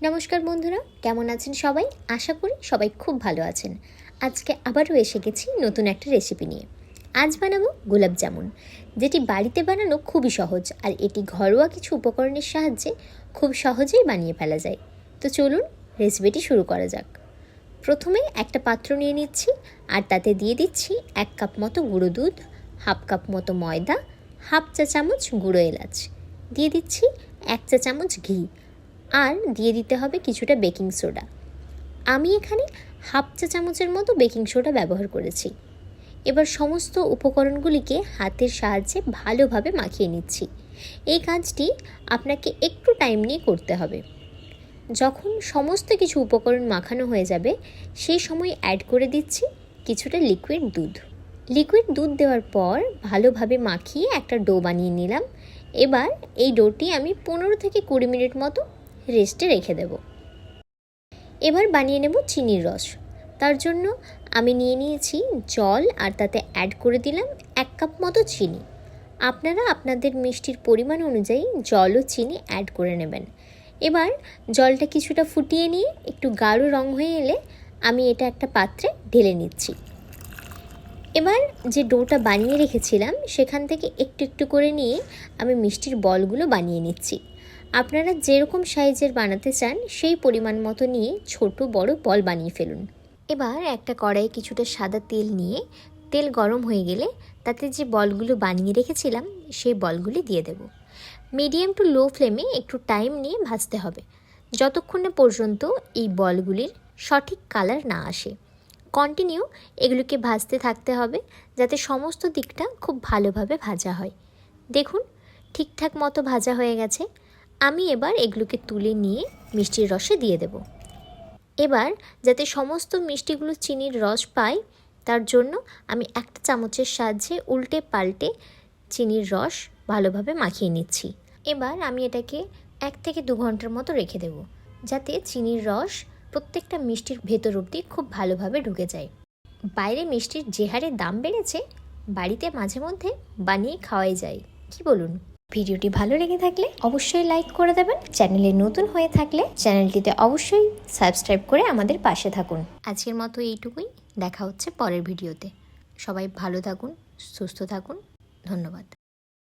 নমস্কার বন্ধুরা, কেমন আছেন সবাই? আশা করি সবাই খুব ভালো আছেন। আজকে আবারও এসে গেছি নতুন একটা রেসিপি নিয়ে। আজ বানাবো গোলাপ জামুন, যেটি বাড়িতে বানানো খুবই সহজ আর এটি ঘরোয়া কিছু উপকরণের সাহায্যে খুব সহজেই বানিয়ে ফেলা যায়। তো চলুন রেসিপিটি শুরু করা যাক। প্রথমে একটা পাত্র নিয়ে নিচ্ছি আর তাতে দিয়ে দিচ্ছি 1 কাপ মতো গুঁড়ো দুধ, 1/2 কাপ মতো ময়দা, 1/2 চা চামচ গুঁড়ো এলাচ, দিয়ে দিচ্ছি 1 চা চামচ ঘি আর দিয়ে দিতে হবে কিছুটা বেকিং সোডা। আমি এখানে 1/2 চা চামচের মতো বেকিং সোডা ব্যবহার করেছি। এবার সমস্ত উপকরণগুলিকে হাতের সাহায্যে ভালোভাবে মাখিয়ে নিচ্ছি। এই কাজটি আপনাকে একটু টাইম নিয়ে করতে হবে। যখন সমস্ত কিছু উপকরণ মাখানো হয়ে যাবে সেই সময় অ্যাড করে দিচ্ছি কিছুটা লিকুইড দুধ। লিকুইড দুধ দেওয়ার পর ভালোভাবে মাখিয়ে একটা ডো বানিয়ে নিলাম। এবার এই ডোটি আমি 15 থেকে 20 মিনিট মতো রেস্টে রেখে দেব। এবার বানিয়ে নেব চিনির রস। তার জন্য আমি নিয়ে নিয়েছি জল আর তাতে অ্যাড করে দিলাম 1 কাপ মতো চিনি। আপনারা আপনাদের মিষ্টির পরিমাণ অনুযায়ী জল ও চিনি অ্যাড করে নেবেন। এবার জলটা কিছুটা ফুটিয়ে নিয়ে একটু গাঢ় রং হয়ে এলে আমি এটা একটা পাত্রে ঢেলে নিচ্ছি। এবার যে ডোটা বানিয়ে রেখেছিলাম সেখান থেকে একটু একটু করে নিয়ে আমি মিষ্টির বলগুলো বানিয়ে নিচ্ছি। আপনারা যেরকম সাইজের বানাতে চান সেই পরিমাণ মতো নিয়ে ছোট বড় বল বানিয়ে ফেলুন। এবার একটা কড়াইয়ে কিছুটা সাদা তেল নিয়ে তেল গরম হয়ে গেলে তাতে যে বলগুলো বানিয়ে রেখেছিলাম সেই বলগুলি দিয়ে দেব। মিডিয়াম টু লো ফ্লেমে একটু টাইম নিয়ে ভাজতে হবে, যতক্ষণ না পর্যন্ত এই বলগুলির সঠিক কালার না আসে। কন্টিনিউ এগুলোকে ভাজতে থাকতে হবে যাতে সমস্ত দিকটা খুব ভালোভাবে ভাজা হয়। দেখুন ঠিকঠাক মতো ভাজা হয়ে গেছে। আমি এবার এগুলোকে তুলে নিয়ে মিষ্টির রসে দিয়ে দেব। এবার যাতে সমস্ত মিষ্টিগুলো চিনির রস পায় তার জন্য আমি একটা চামচের সাহায্যে উল্টে পাল্টে চিনির রস ভালোভাবে মাখিয়ে নিচ্ছি। এবার আমি এটাকে 1 থেকে 2 ঘন্টার মতো রেখে দেব, যাতে চিনির রস প্রত্যেকটা মিষ্টির ভেতর অবধি খুব ভালোভাবে ঢুকে যায়। বাইরে মিষ্টির যে হারে দাম বেড়েছে, বাড়িতে মাঝে মধ্যে বানিয়ে খাওয়াই যায়, কি বলুন? ভিডিওটি ভালো লেগে থাকলে অবশ্যই লাইক করে দেবেন। চ্যানেলে নতুন হয়ে থাকলে চ্যানেলটিতে অবশ্যই সাবস্ক্রাইব করে আমাদের পাশে থাকুন। আজকের মতো এইটুকুই, দেখা হচ্ছে পরের ভিডিওতে। সবাই ভালো থাকুন, সুস্থ থাকুন, ধন্যবাদ।